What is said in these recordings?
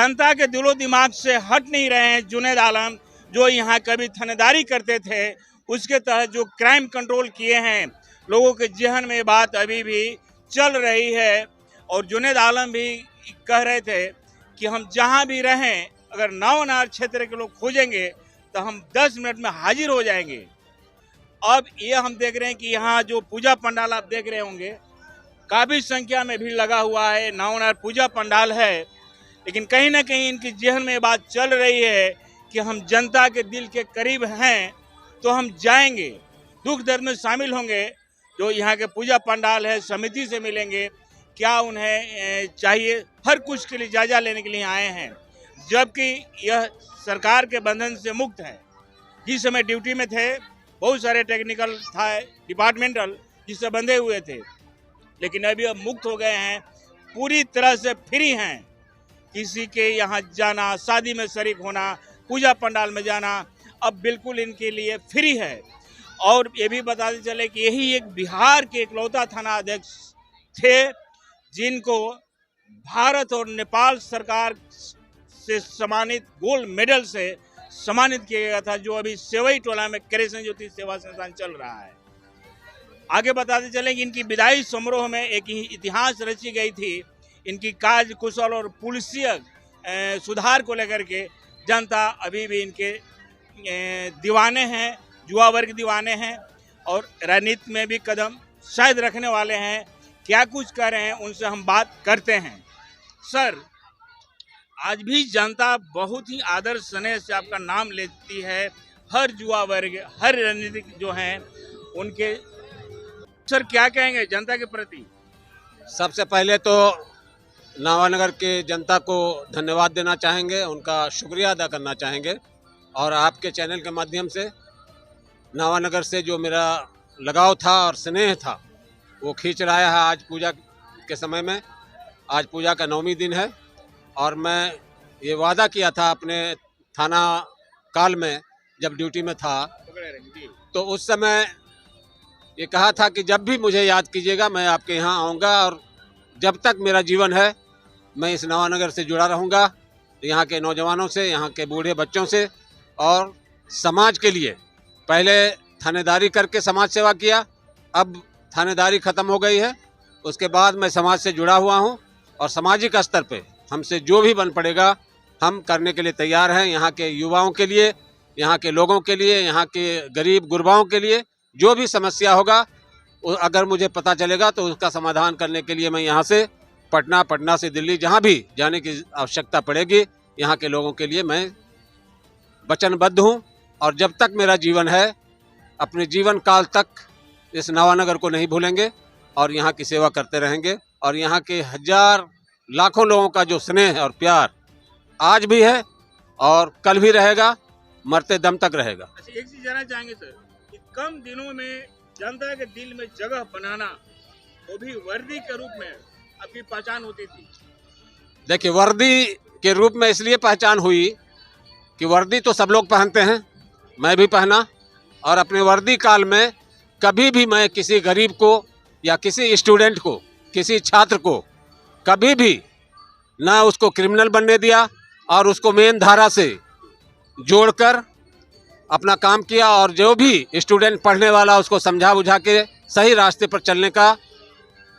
जनता के दिलो दिमाग से हट नहीं रहे हैं। जुनैद आलम जो यहाँ कभी थानेदारी करते थे, उसके तहत जो क्राइम कंट्रोल किए हैं, लोगों के जहन में बात अभी भी चल रही है। और जुनैद आलम भी कह रहे थे कि हम जहाँ भी रहें, अगर नावनार क्षेत्र के लोग खोजेंगे तो हम 10 मिनट में हाजिर हो जाएंगे। अब ये हम देख रहे हैं कि यहाँ जो पूजा पंडाल आप देख रहे होंगे, काफ़ी संख्या में भीड़ लगा हुआ है। नावनार पूजा पंडाल है, लेकिन कहीं ना कहीं इनकी जहन में बात चल रही है कि हम जनता के दिल के करीब हैं तो हम जाएंगे, दुख दर्द में शामिल होंगे। जो यहाँ के पूजा पंडाल है, समिति से मिलेंगे, क्या उन्हें चाहिए, हर कुछ के लिए जायजा लेने के लिए आए हैं। जबकि यह सरकार के बंधन से मुक्त है। जिस समय ड्यूटी में थे, बहुत सारे टेक्निकल था, डिपार्टमेंटल जिससे बंधे हुए थे, लेकिन अभी अब मुक्त हो गए हैं, पूरी तरह से फ्री हैं। किसी के यहाँ जाना, शादी में शरीक होना, पूजा पंडाल में जाना अब बिल्कुल इनके लिए फ्री है। और ये भी बताते चले कि यही एक बिहार के इकलौता थाना अध्यक्ष थे जिनको भारत और नेपाल सरकार से सम्मानित गोल्ड मेडल से सम्मानित किया गया था, जो अभी सेवई टोला में कृष्ण ज्योति सेवा संस्थान चल रहा है। आगे बताते चले कि इनकी विदाई समारोह में एक इतिहास रची गई थी। इनकी कार्य कुशल और पुलिसिया सुधार को लेकर के जनता अभी भी इनके दीवाने हैं, युवा वर्ग दीवाने हैं और राजनीति में भी कदम शायद रखने वाले हैं। क्या कुछ कर रहे हैं, उनसे हम बात करते हैं। सर, आज भी जनता बहुत ही आदर स्नेह से आपका नाम लेती है। हर युवा वर्ग, हर राजनीतिक जो हैं उनके, सर क्या कहेंगे जनता के प्रति? सबसे पहले तो नावानगर के जनता को धन्यवाद देना चाहेंगे, उनका शुक्रिया अदा करना चाहेंगे। और आपके चैनल के माध्यम से नावानगर से जो मेरा लगाव था और स्नेह था वो खींच रहा है आज पूजा के समय में। आज पूजा का 9वीं दिन है और मैं ये वादा किया था अपने थाना काल में, जब ड्यूटी में था, तो उस समय ये कहा था कि जब भी मुझे याद कीजिएगा मैं आपके यहाँ आऊँगा और जब तक मेरा जीवन है मैं इस नावानगर से जुड़ा रहूँगा, यहाँ के नौजवानों से, यहाँ के बूढ़े बच्चों से और समाज के लिए। पहले थानेदारी करके समाज सेवा किया, अब थानेदारी ख़त्म हो गई है, उसके बाद मैं समाज से जुड़ा हुआ हूँ और सामाजिक स्तर पे हमसे जो भी बन पड़ेगा हम करने के लिए तैयार हैं। यहाँ के युवाओं के लिए, यहाँ के लोगों के लिए, यहाँ के गरीब गुरबाओं के लिए जो भी समस्या होगा, अगर मुझे पता चलेगा तो उसका समाधान करने के लिए मैं यहाँ से पटना से दिल्ली, जहाँ भी जाने की आवश्यकता पड़ेगी, यहाँ के लोगों के लिए मैं वचनबद्ध हूँ। और जब तक मेरा जीवन है, अपने जीवन काल तक इस नावानगर को नहीं भूलेंगे और यहाँ की सेवा करते रहेंगे। और यहाँ के हजार लाखों लोगों का जो स्नेह और प्यार आज भी है और कल भी रहेगा, मरते दम तक रहेगा। अच्छा, एक चीज जानना चाहेंगे सर कि कम दिनों में जनता के दिल में जगह बनाना, वो भी वर्दी के रूप में, आपकी पहचान होती थी? देखिए, वर्दी के रूप में इसलिए पहचान हुई कि वर्दी तो सब लोग पहनते हैं, मैं भी पहना। और अपने वर्दी काल में कभी भी मैं किसी गरीब को या किसी स्टूडेंट को, किसी छात्र को कभी भी ना उसको क्रिमिनल बनने दिया और उसको मेन धारा से जोड़कर अपना काम किया। और जो भी स्टूडेंट पढ़ने वाला उसको समझा बुझा के सही रास्ते पर चलने का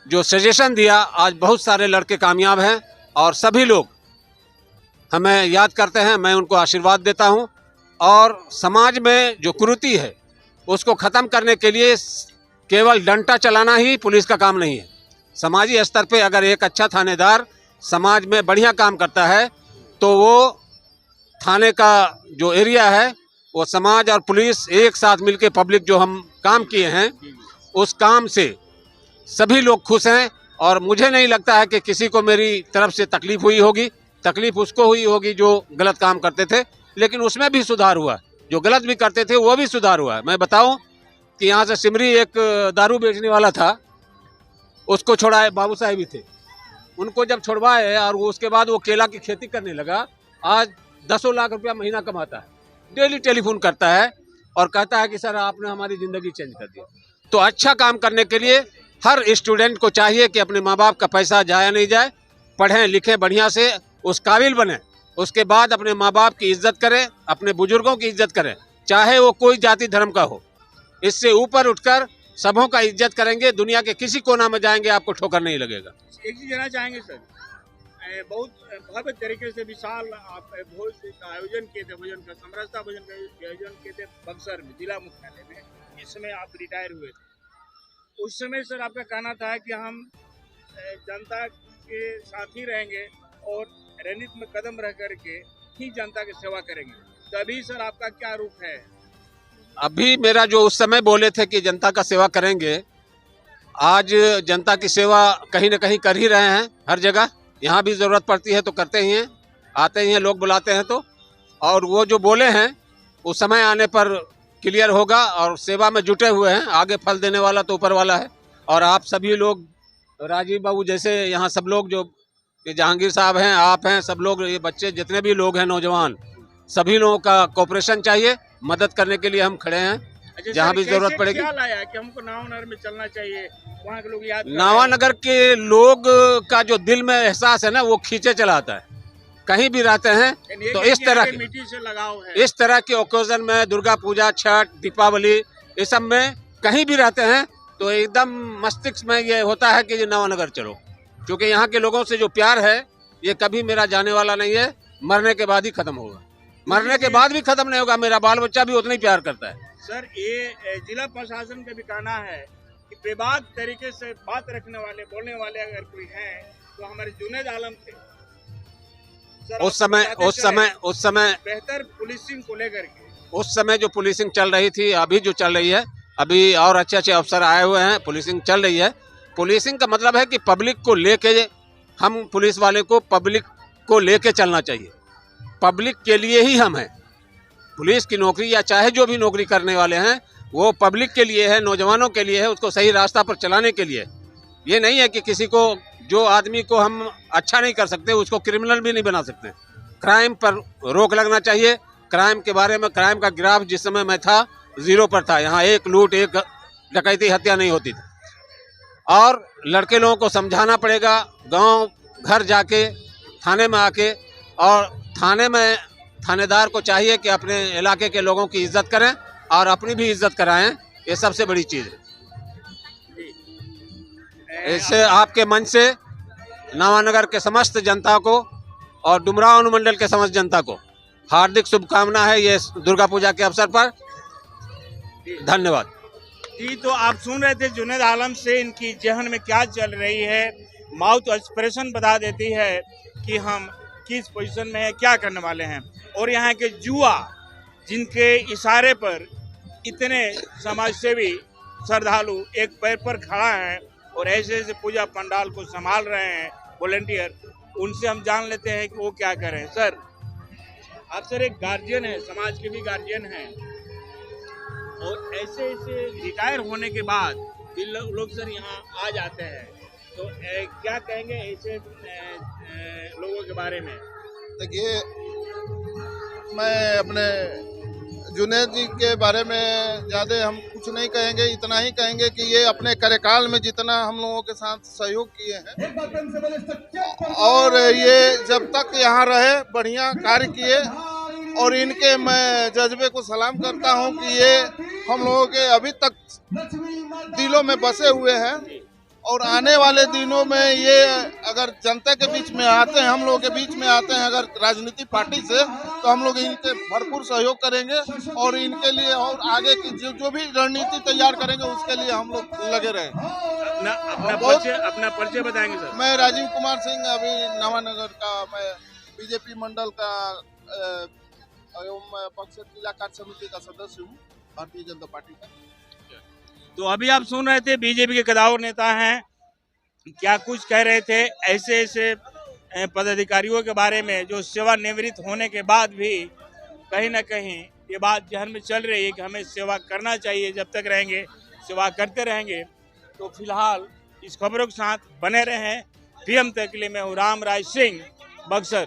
जो सजेशन दिया, आज बहुत सारे लड़के कामयाब हैं और सभी लोग हमें याद करते हैं। मैं उनको आशीर्वाद देता हूं। और समाज में जो कुरीति है उसको ख़त्म करने के लिए केवल डंडा चलाना ही पुलिस का काम नहीं है। समाजी स्तर पे अगर एक अच्छा थानेदार समाज में बढ़िया काम करता है तो वो थाने का जो एरिया है वो समाज और पुलिस एक साथ मिलके पब्लिक जो हम काम किए हैं उस काम से सभी लोग खुश हैं। और मुझे नहीं लगता है कि किसी को मेरी तरफ से तकलीफ हुई होगी। तकलीफ उसको हुई होगी जो गलत काम करते थे, लेकिन उसमें भी सुधार हुआ। जो गलत भी करते थे वो भी सुधार हुआ। मैं बताऊं कि यहाँ से सिमरी एक दारू बेचने वाला था, उसको छोड़ाए बाबू साहब ही थे, उनको जब छुड़वाए और उसके बाद वो केला की खेती करने लगा। आज 10 लाख रुपया महीना कमाता है, डेली टेलीफोन करता है और कहता है कि सर आपने हमारी ज़िंदगी चेंज कर दिया। तो अच्छा काम करने के लिए हर स्टूडेंट को चाहिए कि अपने माँ बाप का पैसा जाया नहीं जाए, पढ़ें लिखें बढ़िया से, उस काबिल बने उसके बाद अपने माँ बाप की इज्जत करें, अपने बुजुर्गों की इज्जत करें, चाहे वो कोई जाति धर्म का हो। इससे ऊपर उठकर सबों का इज्जत करेंगे, दुनिया के किसी कोना में जाएंगे आपको ठोकर नहीं लगेगा। एक चीज कहना चाहेंगे सर, बहुत भव्य तरीके से विशाल आप भोज का आयोजन किए थे, भोजन का समरसता भोजन का आयोजन किए थे बक्सर में, जिला मुख्यालय में। इस समय आप रिटायर हुए थे। उस समय सर आपका कहना था कि हम जनता के साथ ही रहेंगे और रणनीति में कदम रह करके ही जनता की सेवा करेंगे। तो अभी सर आपका क्या रूप है? अभी मेरा जो उस समय बोले थे कि जनता का सेवा करेंगे, आज जनता की सेवा कहीं न कहीं कर ही रहे हैं। हर जगह यहाँ भी ज़रूरत पड़ती है तो करते ही हैं, आते ही हैं, लोग बुलाते हैं तो। और वो जो बोले हैं उस समय आने पर क्लियर होगा और सेवा में जुटे हुए हैं। आगे फल देने वाला तो ऊपर वाला है। और आप सभी लोग, राजीव बाबू जैसे यहाँ सब लोग, जो जहांगीर साहब हैं, आप हैं, सब लोग, ये बच्चे जितने भी लोग हैं, नौजवान, सभी लोगों का कोऑपरेशन चाहिए। मदद करने के लिए हम खड़े हैं जहाँ भी जरूरत पड़ेगी। क्या लाया कि हमको नावानगर में चलना चाहिए, वहाँ के लोग याद नावानगर के लोग का जो दिल में एहसास है ना, वो खींचे चलाता है। कहीं भी रहते हैं तो इस तरह के ओकेजन में, दुर्गा पूजा, छठ, दीपावली, इस सब में कहीं भी रहते हैं तो एकदम मस्तिष्क में ये होता है कि नावानगर चलो। क्योंकि यहाँ के लोगों से जो प्यार है ये कभी मेरा जाने वाला नहीं है, मरने के बाद ही खत्म होगा। मरने के बाद भी खत्म नहीं होगा। मेरा बाल बच्चा भी उतना ही प्यार करता है। सर, ये जिला प्रशासन का भी कहना है कि बेबाक तरीके से बात रखने वाले, बोलने वाले अगर कोई हैं तो हमारे जुनैद आलम थे। उस समय बेहतर पुलिसिंग को लेकर के, उस समय जो पुलिसिंग चल रही थी, अभी जो चल रही है, अभी और अच्छे अच्छे अफसर आए हुए हैं, पुलिसिंग चल रही है। पुलिसिंग का मतलब है कि पब्लिक को लेके, हम पुलिस वाले को पब्लिक को लेके चलना चाहिए। पब्लिक के लिए ही हम हैं। पुलिस की नौकरी या चाहे जो भी नौकरी करने वाले हैं वो पब्लिक के लिए है, नौजवानों के लिए है, उसको सही रास्ता पर चलाने के लिए। ये नहीं है कि किसी को, जो आदमी को हम अच्छा नहीं कर सकते उसको क्रिमिनल भी नहीं बना सकते। क्राइम पर रोक लगना चाहिए। क्राइम के बारे में, क्राइम का ग्राफ जिस समय मैं था 0 पर था। यहाँ एक लूट, एक डकैती, हत्या नहीं होती थी। और लड़के लोगों को समझाना पड़ेगा, गांव घर जाके, थाने में आके। और थाने में थानेदार को चाहिए कि अपने इलाके के लोगों की इज्जत करें और अपनी भी इज्जत कराएं। ये सबसे बड़ी चीज़ है। इससे आपके मंच से नावानगर के समस्त जनता को और डुमराव अनुमंडल के समस्त जनता को हार्दिक शुभकामना है ये दुर्गा पूजा के अवसर पर। धन्यवाद जी। तो आप सुन रहे थे जुनैद आलम से, इनकी जहन में क्या चल रही है। माउथ एक्सप्रेशन बता देती है कि हम किस पोजीशन में है, क्या करने वाले हैं। और यहाँ के जुआ, जिनके इशारे पर इतने समाजसेवी श्रद्धालु एक पैर पर खड़ा है और ऐसे ऐसे पूजा पंडाल को संभाल रहे हैं वॉलंटियर, उनसे हम जान लेते हैं कि वो क्या कर रहे हैं। सर, आप सर एक गार्जियन है, समाज के भी गार्जियन हैं, और ऐसे ऐसे रिटायर होने के बाद भी लोग सर यहाँ आ जाते हैं, तो क्या कहेंगे ऐसे लोगों के बारे में? देखिए, मैं अपने जुनैद जी के बारे में ज़्यादा हम कुछ नहीं कहेंगे। इतना ही कहेंगे कि ये अपने कार्यकाल में जितना हम लोगों के साथ सहयोग किए हैं और ये जब तक यहाँ रहे बढ़िया कार्य किए, और इनके मैं जज्बे को सलाम करता हूँ कि ये हम लोगों के अभी तक दिलों में बसे हुए हैं। और आने वाले दिनों में ये अगर जनता के बीच में आते हैं, हम लोगों के बीच में आते हैं अगर राजनीतिक पार्टी से, तो हम लोग इनके भरपूर सहयोग करेंगे और इनके लिए और आगे की जो भी रणनीति तैयार करेंगे उसके लिए हम लोग लगे रहे। अपना परिचय बताएंगे सर? मैं राजीव कुमार सिंह, अभी नावानगर का मैं बीजेपी मंडल का एवं बक्सर जिला कार्य समिति का सदस्य हूँ, भारतीय जनता पार्टी का। तो अभी आप सुन रहे थे बीजेपी के कदावर नेता हैं, क्या कुछ कह रहे थे ऐसे ऐसे पदाधिकारियों के बारे में जो सेवानिवृत्त होने के बाद भी कहीं ना कहीं ये बात जहन में चल रही है कि हमें सेवा करना चाहिए, जब तक रहेंगे सेवा करते रहेंगे। तो फिलहाल इस खबरों के साथ बने रहें। पीएम तक के लिए मैं हूँ राम राज सिंह, बक्सर।